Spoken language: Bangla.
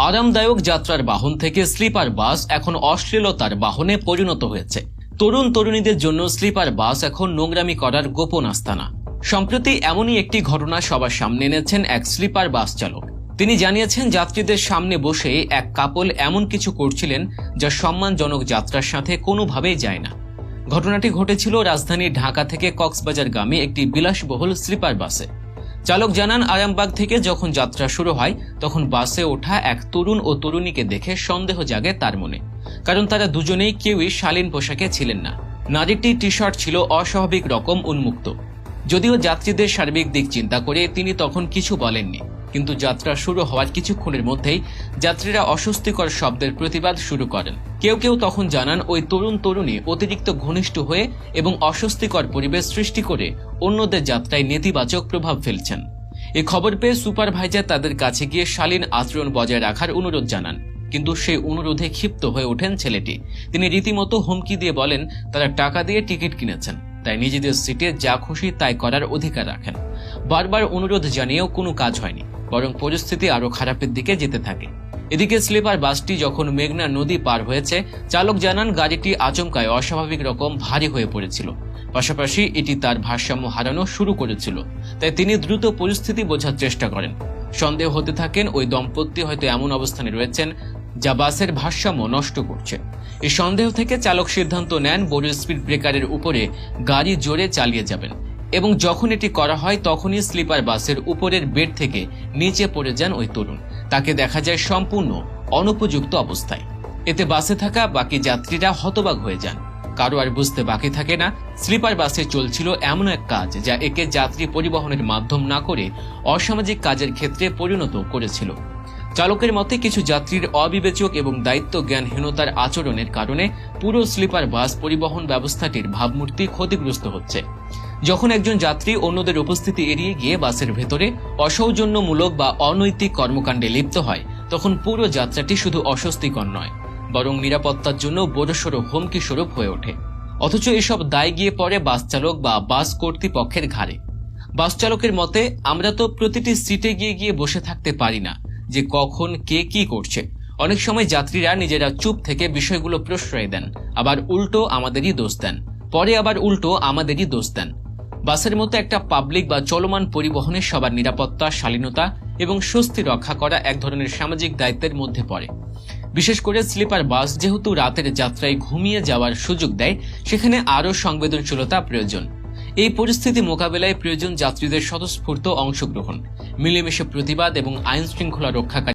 আরামদায়ক যাত্রার বাহন থেকে স্লিপার বাস এখন অশ্লীলতার বাহনে পরিণত হয়েছে। তরুণ তরুণীদের জন্য স্লিপার বাস এখন নোংরামি করার গোপন আস্তানা। সম্প্রতি এমনই একটি ঘটনা সবার সামনে এনেছেন এক স্লিপার বাস চালক। তিনি জানিয়েছেন, যাত্রীদের সামনে বসে এক কাপল এমন কিছু করছিলেন যা সম্মানজনক যাত্রার সাথে কোনোভাবেই যায় না। ঘটনাটি ঘটেছিল রাজধানী ঢাকা থেকে কক্সবাজারগামী একটি বিলাসবহুল স্লিপার বাসে। চালক জানান, আরামবাগ থেকে যখন যাত্রা শুরু হয় তখন বাসে ওঠা এক তরুণ ও তরুণীকে দেখে সন্দেহ জাগে তার মনে, কারণ তারা দুজনেই কেউই শালীন পোশাকে ছিলেন না। নারীটির টি শার্ট ছিল অস্বাভাবিক রকম উন্মুক্ত। যদিও যাত্রীদের সার্বিক দিক চিন্তা করে তিনি তখন কিছু বলেননি, কিন্তু যাত্রা শুরু হওয়ার কিছুক্ষণের মধ্যেই যাত্রীরা অস্বস্তিকর শব্দের প্রতিবাদ শুরু করেন। কেউ কেউ তখন জানান, ওই তরুণ তরুণী অতিরিক্ত ঘনিষ্ঠ হয়ে এবং অস্বস্তিকর পরিবেশ সৃষ্টি করে অন্যদের যাত্রায় নেতিবাচক প্রভাব ফেলছেন। এই খবর পেয়ে সুপারভাইজার তাদের কাছে গিয়ে শালীন আচরণ বজায় রাখার অনুরোধ জানান, কিন্তু সেই অনুরোধে ক্ষিপ্ত হয়ে ওঠেন ছেলেটি। তিনি রীতিমতো হুমকি দিয়ে বলেন, তারা টাকা দিয়ে টিকিট কিনেছেন, তাই নিজেদের সিটে যা খুশি তাই করার অধিকার রাখেন। বারবার অনুরোধ জানিয়েও কোনো কাজ হয়নি, বরং পরিস্থিতি আরো খারাপের দিকে যেতে থাকে। এদিকে স্লিপার বাসটি যখন মেঘনা নদী পার হয়েছে, চালক জানান গাড়িটি আচমকায় অস্বাভাবিক রকম ভারী হয়ে পড়েছিল। পাশাপাশি এটি তার ভারসাম্য হারানো শুরু করেছিল, তাই তিনি দ্রুত পরিস্থিতি বোঝার চেষ্টা করেন। সন্দেহ হতে থাকেন ওই দম্পতি হয়তো এমন অবস্থানে রয়েছেন যা বাসের ভারসাম্য নষ্ট করছে। এই সন্দেহ থেকে চালক সিদ্ধান্ত নেন বড় স্পিড ব্রেকারের উপরে গাড়ি জোরে চালিয়ে যাবেন, এবং যখন এটি করা হয় তখনই স্লিপার বাসের উপরের বেড থেকে নিচে পড়ে যান ওই তরুণ। তাকে দেখা যায় সম্পূর্ণ অনুপযুক্ত অবস্থায়। এতে বাসে থাকা বাকি যাত্রীরা হতবাক হয়ে যান। কারো আর বুঝতে বাকি থাকে না স্লিপার বাসে চলছিল এমন এক কাজ যা একে যাত্রী পরিবহনের মাধ্যম না করে অসামাজিক কাজের ক্ষেত্রে পরিণত করেছিল। চালকের মতে, কিছু যাত্রীর অবিবেচক এবং দায়িত্ব জ্ঞানহীনতার আচরণের কারণে পুরো স্লিপার বাস পরিবহন ব্যবস্থাটির ভাবমূর্তি ক্ষতিগ্রস্ত হচ্ছে। যখন একজন যাত্রী অন্যদের উপস্থিতি এড়িয়ে গিয়ে বাসের ভেতরে অসৌজন্যমূলক বা অনৈতিক কর্মকাণ্ডে লিপ্ত হয়, তখন পুরো যাত্রাটি শুধু অস্বস্তিকর নয়, বরং নিরাপত্তার জন্য বড়সড় হুমকি স্বরূপ হয়ে ওঠে। অথচ এসব দায় গিয়ে পড়ে বাস চালক বা বাস কর্তৃপক্ষের ঘাড়ে। বাস চালকের মতে, আমরা তো প্রতিটি সিটে গিয়ে গিয়ে বসে থাকতে পারি না যে কখন কে কি করছে। অনেক সময় যাত্রীরা নিজেরা চুপ থেকে বিষয়গুলো প্রশ্রয় দেন, আবার উল্টো আমাদেরই দোষ দেন, পরে আবার উল্টো আমাদেরই দোষ দেন। বাসের মতো একটা পাবলিক বা চলমান পরিবহনে সবার নিরাপত্তা, শালীনতা এবং স্বস্তি রক্ষা করা এক ধরনের সামাজিক দায়িত্বের মধ্যে পড়ে। বিশেষ করে স্লিপার বাস যেহেতু রাতের যাত্রায় ঘুমিয়ে যাওয়ার সুযোগ দেয়, সেখানে আরও সংবেদনশীলতা প্রয়োজন। এই পরিস্থিতি মোকাবেলায় প্রয়োজন যাত্রীদের স্বতঃস্ফূর্ত অংশগ্রহণ, মিলেমিশে প্রতিবাদ এবং আইন শৃঙ্খলা রক্ষাকারী